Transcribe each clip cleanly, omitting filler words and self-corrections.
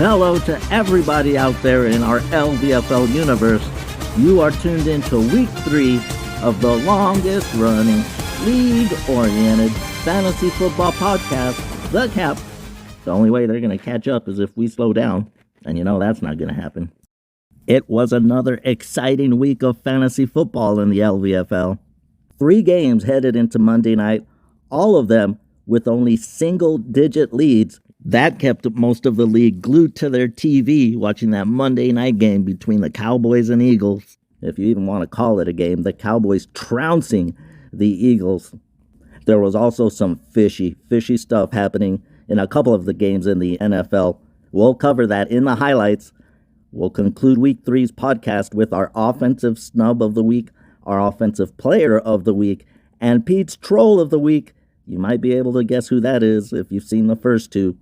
Hello to everybody out there in our LVFL universe. You are tuned into week 3 of the longest running, league-oriented fantasy football podcast, The Cap. The only way they're going to catch up is if we slow down, and you know that's not going to happen. It was another exciting week of fantasy football in the LVFL. 3 games headed into Monday night, all of them with only single-digit leads. That kept most of the league glued to their TV watching that Monday night game between the Cowboys and Eagles. If you even want to call it a game, the Cowboys trouncing the Eagles. There was also some fishy stuff happening in a couple of the games in the NFL. We'll cover that in the highlights. We'll conclude week 3's podcast with our offensive snub of the week, our offensive player of the week, and Pete's troll of the week. You might be able to guess who that is if you've seen the first 2.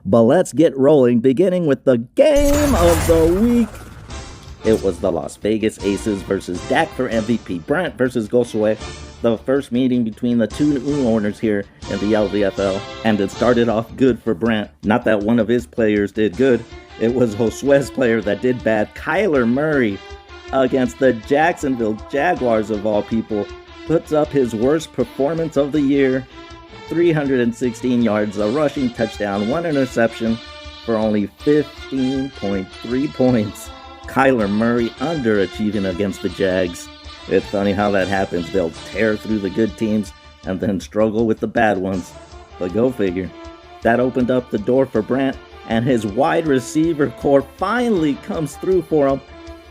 But let's get rolling, beginning with the game of the week. It was the Las Vegas Aces versus Dak for MVP, Brent versus Gosue, the first meeting between the 2 new owners here in the LVFL, and it started off good for Brent. Not that one of his players did good, it was Josue's player that did bad. Kyler Murray, against the Jacksonville Jaguars of all people, puts up his worst performance of the year. 316 yards, a rushing touchdown, 1 interception for only 15.3 points. Kyler Murray underachieving against the Jags. It's funny how that happens. They'll tear through the good teams and then struggle with the bad ones. But go figure. That opened up the door for Brant, and his wide receiver core finally comes through for him.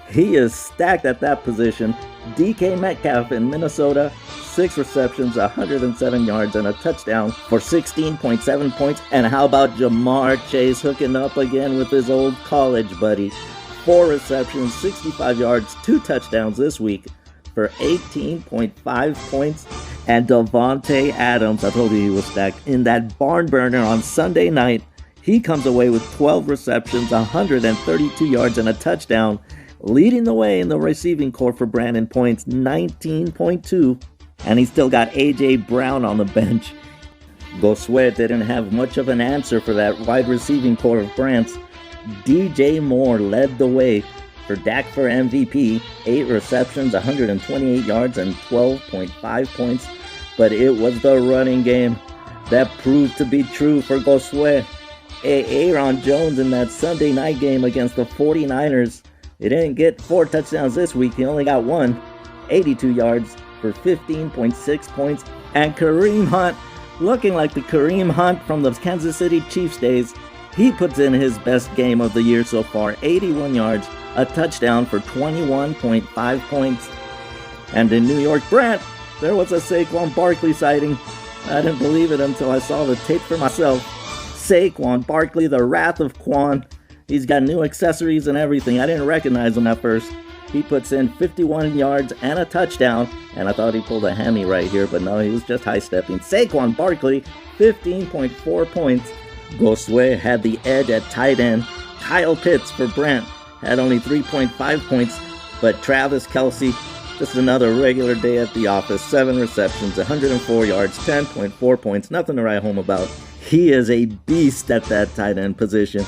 He is stacked at that position. DK Metcalf in Minnesota, 6 receptions, 107 yards, and a touchdown for 16.7 points. And how about Jamar Chase hooking up again with his old college buddy? 4 receptions, 65 yards, 2 touchdowns this week for 18.5 points. And Devontae Adams, I told you he was stacked, in that barn burner on Sunday night. He comes away with 12 receptions, 132 yards, and a touchdown, leading the way in the receiving core for Brandon points, 19.2. And he still got A.J. Brown on the bench. Gosue didn't have much of an answer for that wide receiving core of Brant's. DJ Moore led the way for Dak for MVP, 8 receptions, 128 yards, and 12.5 points. But it was the running game that proved to be true for Gosue. Aaron Jones in that Sunday night game against the 49ers. He didn't get 4 touchdowns this week. He only got 1, 82 yards for 15.6 points. And Kareem Hunt, looking like the Kareem Hunt from the Kansas City Chiefs days, he puts in his best game of the year so far, 81 yards, a touchdown for 21.5 points. And in New York, Brant, there was a Saquon Barkley sighting. I didn't believe it until I saw the tape for myself. Saquon Barkley, the Wrath of Quan. He's got new accessories and everything. I didn't recognize him at first. He puts in 51 yards and a touchdown, and I thought he pulled a hammy right here, but no, he was just high-stepping. Saquon Barkley, 15.4 points. Gosue had the edge at tight end. Kyle Pitts for Brent had only 3.5 points, but Travis Kelce, just another regular day at the office. 7 receptions, 104 yards, 10.4 points. Nothing to write home about. He is a beast at that tight end position.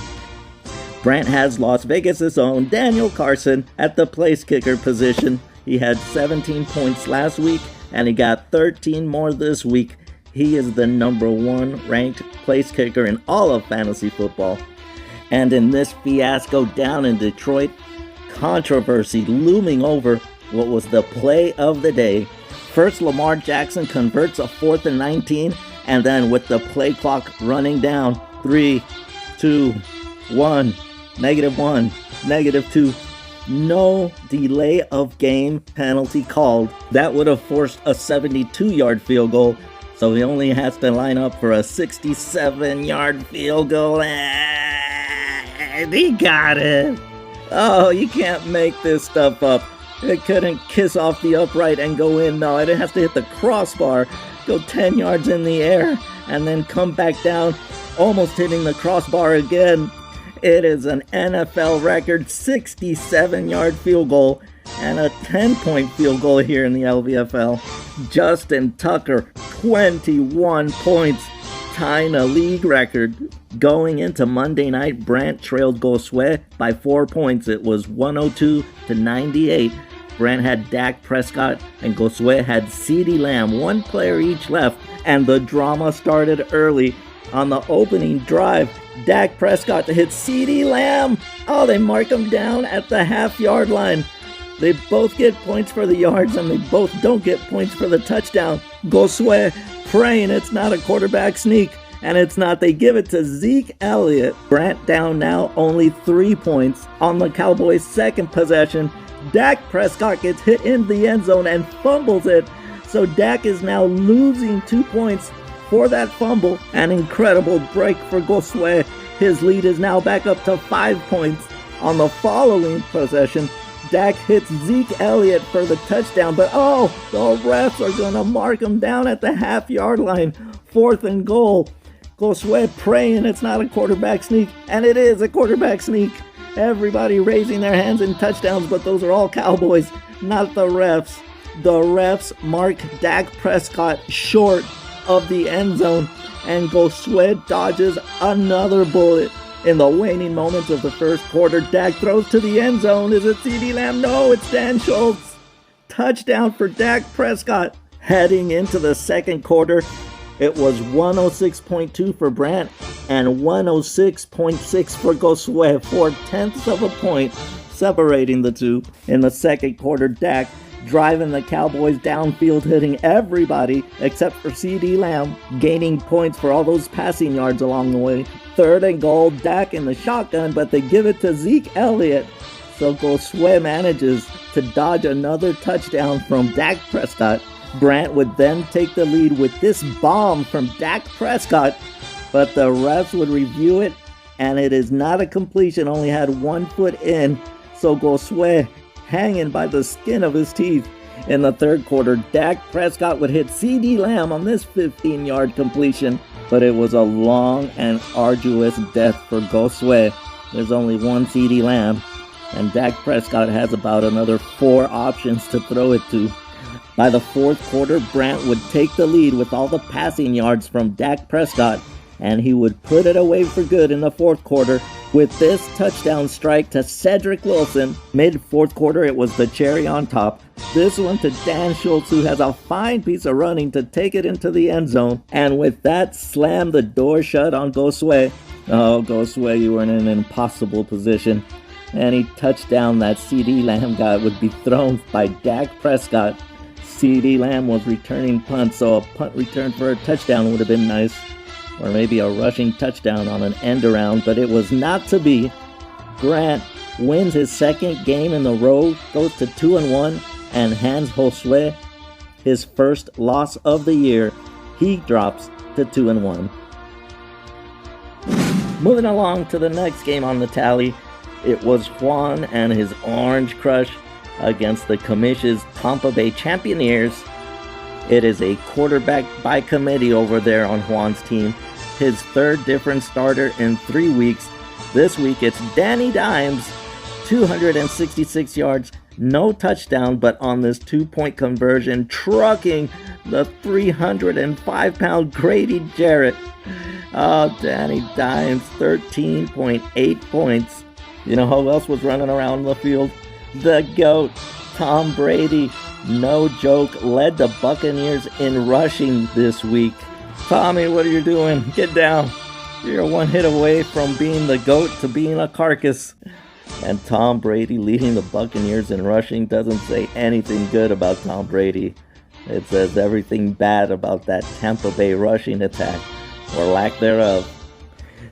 Brant has Las Vegas' own Daniel Carson at the place kicker position. He had 17 points last week, and he got 13 more this week. He is the number 1 ranked place kicker in all of fantasy football. And in this fiasco down in Detroit, controversy looming over what was the play of the day. First, Lamar Jackson converts a 4th and 19, and then with the play clock running down, 3, 2, 1, -1, -2. No delay of game penalty called. That would have forced a 72-yard field goal, so he only has to line up for a 67-yard field goal. And he got it. Oh, you can't make this stuff up. It couldn't kiss off the upright and go in. No, it has to hit the crossbar, go 10 yards in the air, and then come back down, almost hitting the crossbar again. It is an NFL record 67-yard field goal and a 10-point field goal here in the LVFL. Justin Tucker, 21 points, tying a league record. Going into Monday night, Brant trailed Gosue by 4 points. It was 102-98. Brant had Dak Prescott and Gosue had CeeDee Lamb, one player each left, and the drama started early. On the opening drive, Dak Prescott hit CeeDee Lamb. Oh, they mark him down at the half-yard line. They both get points for the yards, and they both don't get points for the touchdown. Gosue praying it's not a quarterback sneak, and it's not. They give it to Zeke Elliott. Brant down now only 3 points. On the Cowboys' second possession, Dak Prescott gets hit in the end zone and fumbles it. So Dak is now losing 2 points for that fumble. An incredible break for Gosue. His lead is now back up to 5 points. On the following possession, Dak hits Zeke Elliott for the touchdown, but the refs are going to mark him down at the half-yard line. 4th and goal. Gosue praying it's not a quarterback sneak, and it is a quarterback sneak. Everybody raising their hands in touchdowns, but those are all Cowboys, not the refs. The refs mark Dak Prescott short of the end zone, and Gosue dodges another bullet. In the waning moments of the first quarter, Dak throws to the end zone. Is it CeeDee Lamb? No, it's Dan Schultz. Touchdown for Dak Prescott. Heading into the second quarter, it was 106.2 for Brant and 106.6 for Gosue, 4/10 of a point separating the two. In the second quarter, Dak driving the Cowboys downfield, hitting everybody except for CeeDee Lamb, gaining points for all those passing yards along the way. 3rd and goal, Dak in the shotgun, but they give it to Zeke Elliott. So Gosue manages to dodge another touchdown from Dak Prescott. Brant would then take the lead with this bomb from Dak Prescott, but the refs would review it, and it is not a completion, only had 1 foot in. So Gosue hanging by the skin of his teeth. In the third quarter, Dak Prescott would hit CeeDee Lamb on this 15-yard completion, but it was a long and arduous death for Gosue. There's only one CeeDee Lamb, and Dak Prescott has about another 4 options to throw it to. By the fourth quarter, Brant would take the lead with all the passing yards from Dak Prescott, and he would put it away for good in the fourth quarter with this touchdown strike to Cedric Wilson. Mid-fourth quarter, it was the cherry on top. This one to Dan Schultz, who has a fine piece of running to take it into the end zone, and with that, slam the door shut on Gosue. Oh, Gosue, you were in an impossible position. Any touchdown that CeeDee Lamb got would be thrown by Dak Prescott. CeeDee Lamb was returning punts, so a punt return for a touchdown would have been nice. Or maybe a rushing touchdown on an end around, but it was not to be. Brant wins his second game in a row, goes to 2-1, and hands Gosue his first loss of the year. He drops to 2-1. Moving along to the next game on the tally, it was Juan and his Orange Crush against the Commish's Tampa Bay Champions. It is a quarterback by committee over there on Juan's team. His third different starter in 3 weeks. This week it's Danny Dimes, 266 yards, no touchdown, but on this 2-point conversion, trucking the 305-pound Grady Jarrett. Oh, Danny Dimes, 13.8 points. You know who else was running around the field? The GOAT, Tom Brady. No joke, led the Buccaneers in rushing this week. Tommy, what are you doing? Get down. You're one hit away from being the GOAT to being a carcass. And Tom Brady leading the Buccaneers in rushing doesn't say anything good about Tom Brady. It says everything bad about that Tampa Bay rushing attack, or lack thereof.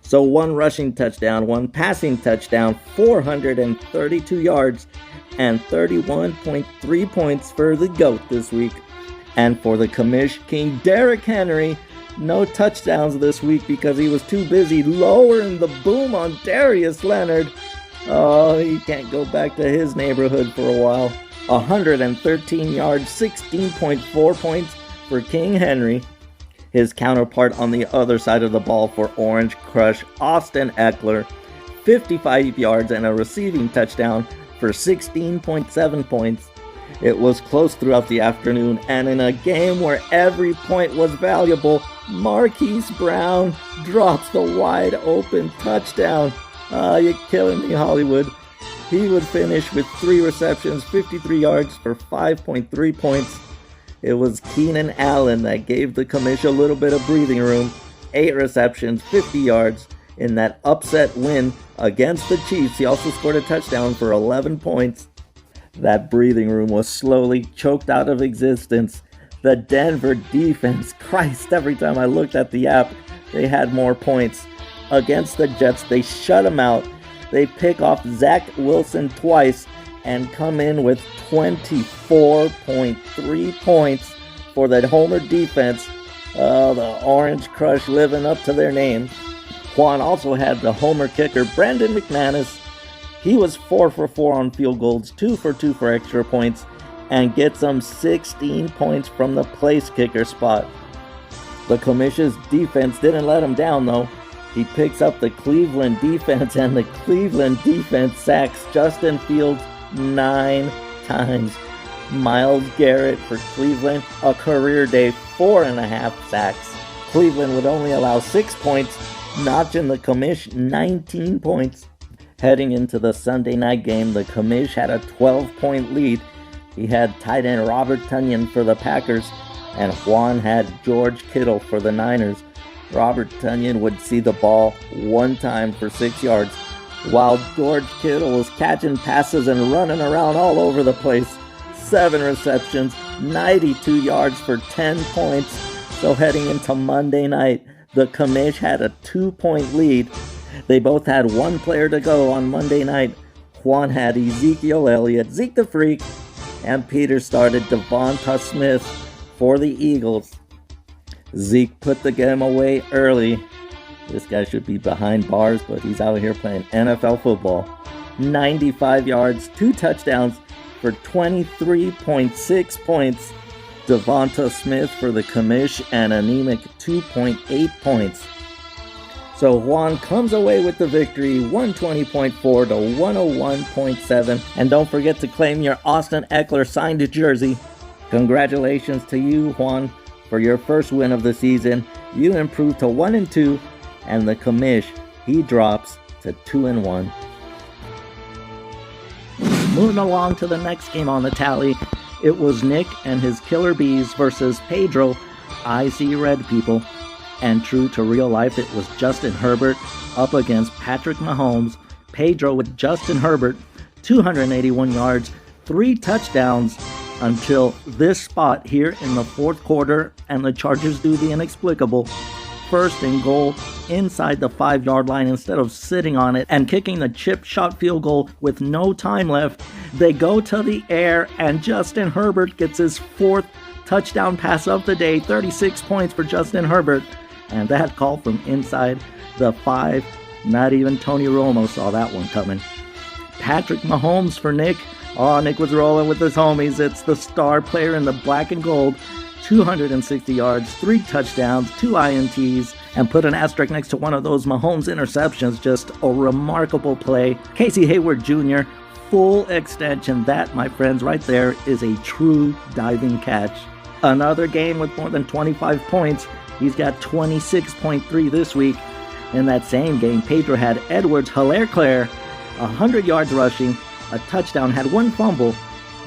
So 1 rushing touchdown, 1 passing touchdown, 432 yards, and 31.3 points for the GOAT this week. And for the Commish King, Derrick Henry, no touchdowns this week because he was too busy lowering the boom on Darius Leonard. Oh, he can't go back to his neighborhood for a while. 113 yards, 16.4 points for King Henry. His counterpart on the other side of the ball for Orange Crush, Austin Eckler, 55 yards and a receiving touchdown for 16.7 points. It was close throughout the afternoon, and in a game where every point was valuable, Marquise Brown drops the wide open touchdown. You're killing me, Hollywood. He would finish with 3 receptions, 53 yards for 5.3 points. It was Keenan Allen that gave the commish a little bit of breathing room. 8 receptions, 50 yards in that upset win against the Chiefs. He also scored a touchdown for 11 points. That breathing room was slowly choked out of existence. The Denver defense, Christ, every time I looked at the app, they had more points. Against the Jets, they shut them out. They pick off Zach Wilson twice and come in with 24.3 points for the Homer defense. The Orange Crush living up to their name. Juan also had the Homer kicker, Brandon McManus. He was 4 for 4 on field goals, 2 for 2 for extra points, and gets them 16 points from the place kicker spot. The Commish's defense didn't let him down, though. He picks up the Cleveland defense, and the Cleveland defense sacks Justin Fields 9 times. Myles Garrett for Cleveland, a career day, 4.5 sacks. Cleveland would only allow 6 points, notching the Commish 19 points. Heading into the Sunday night game, the Commish had a 12-point lead. He had tight end Robert Tonyan for the Packers, and Juan had George Kittle for the Niners. Robert Tonyan would see the ball 1 time for 6 yards, while George Kittle was catching passes and running around all over the place. 7 receptions, 92 yards for 10 points. So heading into Monday night, the Commish had a 2-point lead. They both had 1 player to go on Monday night. Juan had Ezekiel Elliott, Zeke the Freak, and Peter started Devonta Smith for the Eagles. Zeke put the game away early. This guy should be behind bars, but he's out here playing NFL football. 95 yards, 2 touchdowns for 23.6 points. Devonta Smith for the Commish, an anemic 2.8 points. So Juan comes away with the victory, 120.4 to 101.7. And don't forget to claim your Austin Eckler signed jersey. Congratulations to you, Juan, for your first win of the season. You improved to 1-2, and the Commish, he drops to 2-1. Moving along to the next game on the tally, it was Nick and his Killer Bees versus Pedro, I See Red People. And true to real life, it was Justin Herbert up against Patrick Mahomes. Pedro with Justin Herbert, 281 yards, 3 touchdowns until this spot here in the 4th quarter, and the Chargers do the inexplicable. 1st and goal inside the 5-yard line. Instead of sitting on it and kicking the chip shot field goal with no time left, they go to the air, and Justin Herbert gets his 4th touchdown pass of the day. 36 points for Justin Herbert. And that call from inside the 5, not even Tony Romo saw that one coming. Patrick Mahomes for Nick. Oh, Nick was rolling with his homies. It's the star player in the black and gold. 260 yards, 3 touchdowns, 2 INTs, and put an asterisk next to one of those Mahomes interceptions. Just a remarkable play. Casey Hayward Jr., full extension. That, my friends, right there is a true diving catch. Another game with more than 25 points. He's got 26.3 this week. In that same game, Pedro had Edwards Hilaire-Claire, 100 yards rushing, a touchdown, had 1 fumble,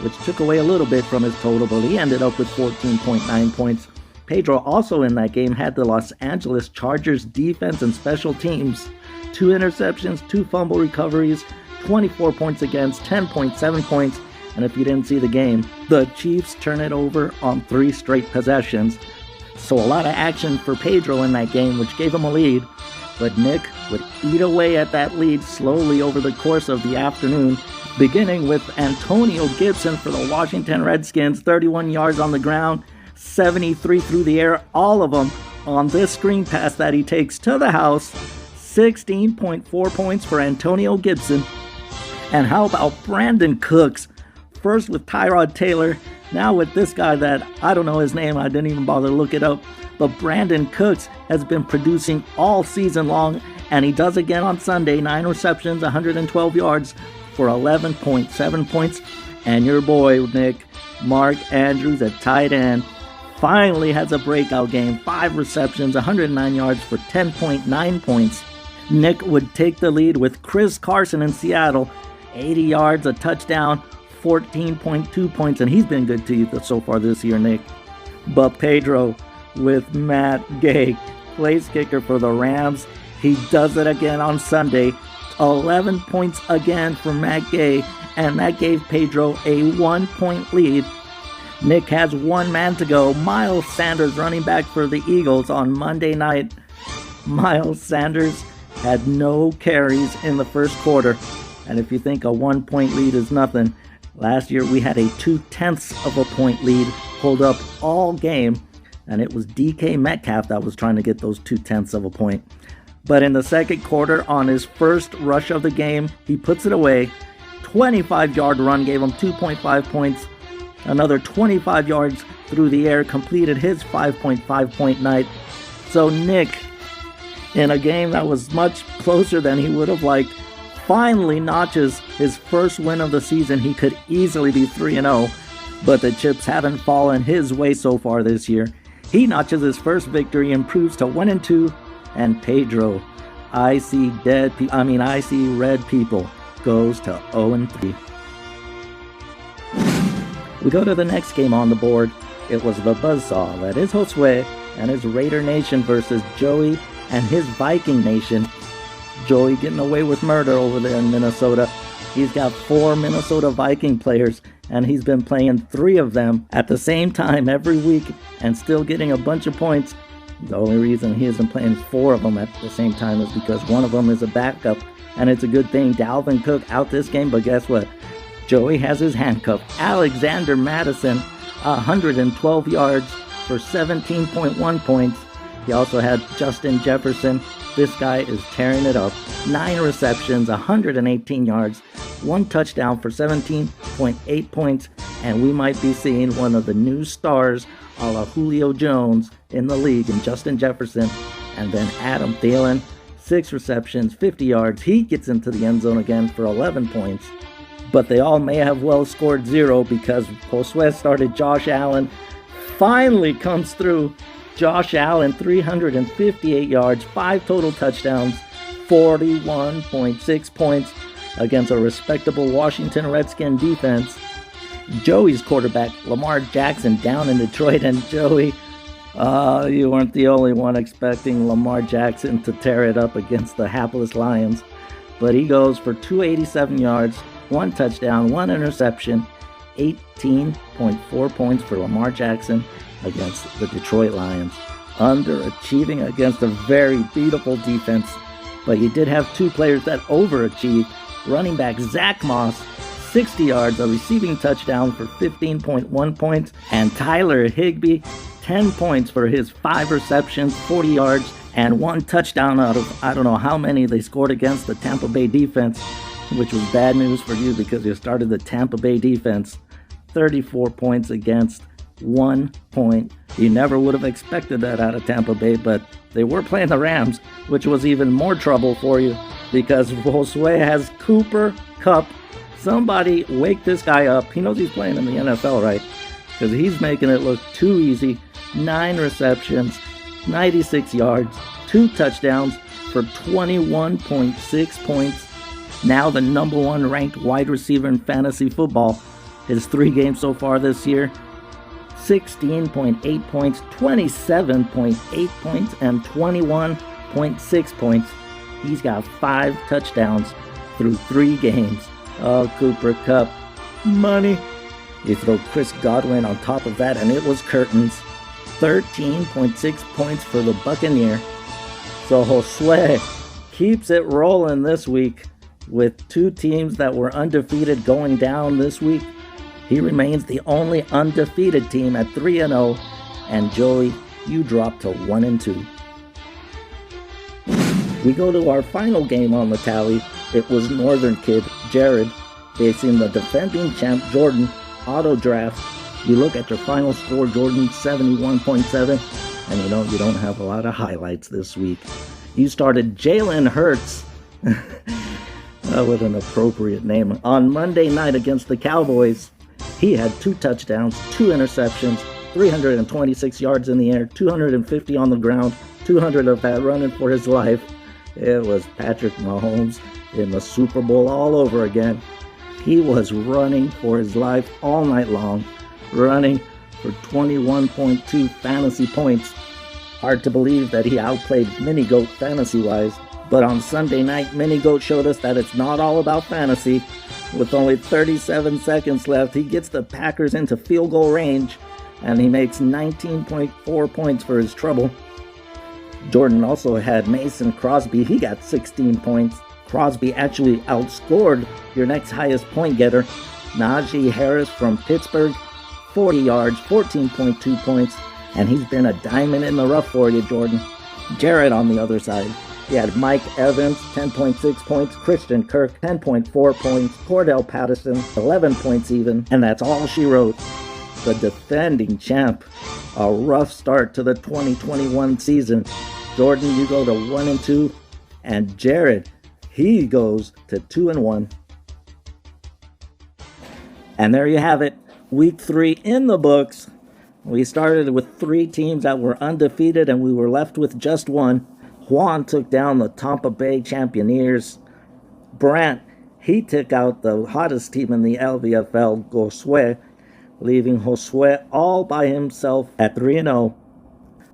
which took away a little bit from his total, but he ended up with 14.9 points. Pedro also in that game had the Los Angeles Chargers defense and special teams. 2 interceptions, 2 fumble recoveries, 24 points against, 10.7 points. And if you didn't see the game, the Chiefs turn it over on 3 straight possessions. So a lot of action for Pedro in that game, which gave him a lead. But Nick would eat away at that lead slowly over the course of the afternoon, beginning with Antonio Gibson for the Washington Redskins, 31 yards on the ground, 73 through the air, all of them on this screen pass that he takes to the house. 16.4 points for Antonio Gibson. And how about Brandon Cooks? First with Tyrod Taylor, now with this guy that I don't know his name, I didn't even bother to look it up. But Brandon Cooks has been producing all season long, and he does again on Sunday. 9 receptions, 112 yards for 11.7 points. And your boy, Nick, Mark Andrews at tight end, finally has a breakout game. 5 receptions, 109 yards for 10.9 points. Nick would take the lead with Chris Carson in Seattle. 80 yards, a touchdown, 14.2 points, and he's been good to you so far this year, Nick. But Pedro with Matt Gay, place kicker for the Rams. He does it again on Sunday. 11 points again for Matt Gay, and that gave Pedro a 1-point lead. Nick has one man to go. Miles Sanders, running back for the Eagles on Monday night. Miles Sanders had no carries in the first quarter. And if you think a 1-point lead is nothing, last year we had a 0.2 of a point lead hold up all game, and it was DK Metcalf that was trying to get those 0.2 of a point. But in the second quarter, on his first rush of the game, he puts it away. 25-yard run gave him 2.5 points. Another 25 yards through the air completed his 5.5-point night. So Nick, in a game that was much closer than he would have liked, finally notches his first win of the season. He could easily be 3-0, but the chips haven't fallen his way so far this year. He notches his first victory, improves to 1-2, and Pedro, I see red people, goes to 0-3. We go to the next game on the board. It was the buzzsaw that is Josue and his Raider Nation versus Joey and his Viking Nation. Joey getting away with murder over there in Minnesota. He's got 4 Minnesota Viking players, and he's been playing 3 of them at the same time every week and still getting a bunch of points. The only reason he isn't playing 4 of them at the same time is because one of them is a backup, and it's a good thing Dalvin Cook out this game, but guess what? Joey has his handcuff. Alexander Madison, 112 yards for 17.1 points. He also had Justin Jefferson. This guy is tearing it up. 9 receptions, 118 yards, 1 touchdown for 17.8 points, and we might be seeing one of the new stars a la Julio Jones in the league, and Justin Jefferson. And then Adam Thielen, 6 receptions, 50 yards. He gets into the end zone again for 11 points. But they all may have well scored 0 because Josue started Josh Allen. Finally comes through. Josh Allen, 358 yards, 5 total touchdowns, 41.6 points against a respectable Washington Redskin defense. Joey's quarterback, Lamar Jackson, down in Detroit. And Joey, you weren't the only one expecting Lamar Jackson to tear it up against the hapless Lions. But he goes for 287 yards, 1 touchdown, 1 interception, 18.4 points for Lamar Jackson against the Detroit Lions. Underachieving against a very beatable defense. But you did have 2 players that overachieved. Running back Zach Moss, 60 yards, a receiving touchdown for 15.1 points. And Tyler Higbee, 10 points for his 5 receptions, 40 yards, and 1 touchdown out of I don't know how many they scored against the Tampa Bay defense, which was bad news for you because you started the Tampa Bay defense. 34 points against 1 point. You never would have expected that out of Tampa Bay, but they were playing the Rams, which was even more trouble for you because Josue has Cooper Kupp. Somebody wake this guy up. He knows he's playing in the NFL, right? Because he's making it look too easy. 9 receptions, 96 yards, 2 touchdowns for 21.6 points. Now the number 1 ranked wide receiver in fantasy football. His 3 games so far this year, 16.8 points, 27.8 points, and 21.6 points. He's got 5 touchdowns through 3 games. Oh, Cooper Kupp, money. You throw Chris Godwin on top of that, and it was curtains. 13.6 points for the Buccaneer. So Josue keeps it rolling this week with 2 teams that were undefeated going down this week. He remains the only undefeated team at 3-0, and Joey, you drop to 1-2. We go to our final game on the tally. It was Northern Kid Jared facing the defending champ Jordan. Auto draft. You look at your final score, Jordan 71.7, and you don't have a lot of highlights this week. You started Jalen Hurts with an appropriate name on Monday night against the Cowboys. He had 2 touchdowns, 2 interceptions, 326 yards in the air, 250 on the ground, 200 of that running for his life. It was Patrick Mahomes in the Super Bowl all over again. He was running for his life all night long, running for 21.2 fantasy points. Hard to believe that he outplayed Mini Goat fantasy-wise, but on Sunday night, Mini Goat showed us that it's not all about fantasy. With only 37 seconds left, he gets the Packers into field goal range, and he makes 19.4 points for his trouble. Jordan also had Mason Crosby. He got 16 points. Crosby actually outscored your next highest point getter, Najee Harris from Pittsburgh, 40 yards, 14.2 points, and he's been a diamond in the rough for you, Jordan. Jared on the other side, he had Mike Evans, 10.6 points, Christian Kirk, 10.4 points, Cordell Patterson, 11 points even, and that's all she wrote. The defending champ, a rough start to the 2021 season. Jordan, you go to 1-2, and Jared, he goes to 2-1. And there you have it. Week 3 in the books. We started with 3 teams that were undefeated, and we were left with just one. Juan took down the Tampa Bay Champions. Brant, he took out the hottest team in the LVFL, Josue, leaving Josue all by himself at 3-0.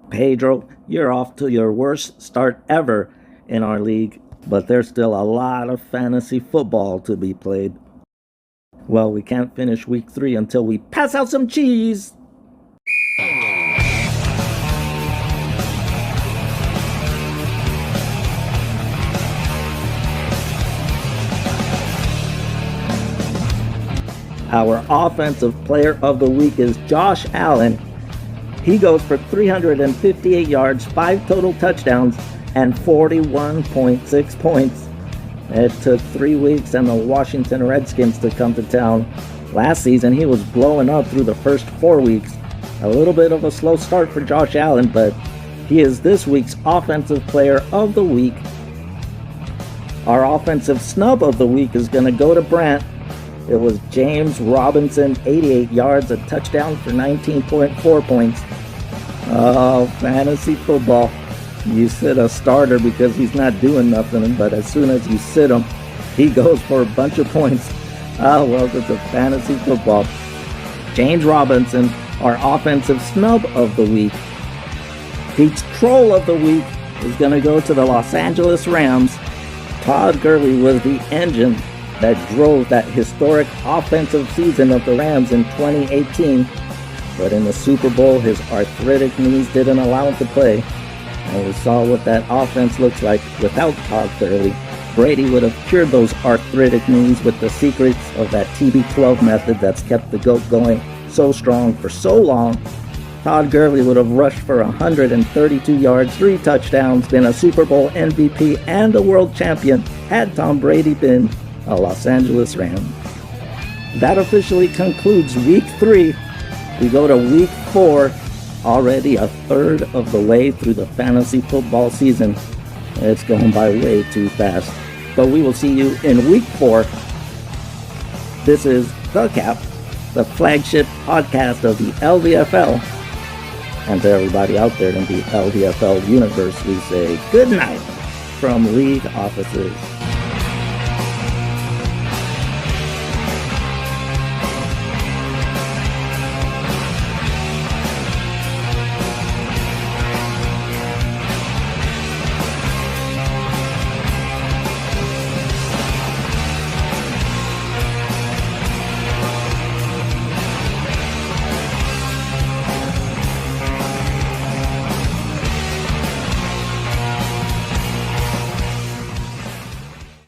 Pedro, you're off to your worst start ever in our league, but there's still a lot of fantasy football to be played. Well, we can't finish week 3 until we pass out some cheese. Our offensive player of the week is Josh Allen. He goes for 358 yards, 5 total touchdowns, and 41.6 points. It took 3 weeks and the Washington Redskins to come to town. Last season, he was blowing up through the first 4 weeks. A little bit of a slow start for Josh Allen, but he is this week's Offensive Player of the Week. Our Offensive Snub of the Week is going to go to Brant. It was James Robinson, 88 yards, a touchdown for 19.4 points. Oh, fantasy football. You sit a starter because he's not doing nothing, but as soon as you sit him, he goes for a bunch of points. Welcome to fantasy football. James Robinson, our offensive snub of the week. Pete's troll of the week is going to go to the Los Angeles Rams. Todd Gurley was the engine that drove that historic offensive season of the Rams in 2018. But in the Super Bowl, his arthritic knees didn't allow him to play. And we saw what that offense looks like without Todd Gurley. Brady would have cured those arthritic knees with the secrets of that TB12 method that's kept the GOAT going so strong for so long. Todd Gurley would have rushed for 132 yards, 3 touchdowns, been a Super Bowl MVP and a world champion had Tom Brady been a Los Angeles Ram. That officially concludes week 3. We go to week 4. Already a third of the way through the fantasy football season. It's going by way too fast. But we will see you in week 4. This is The Cap, the flagship podcast of the LVFL. And to everybody out there in the LVFL universe, we say good night from league offices.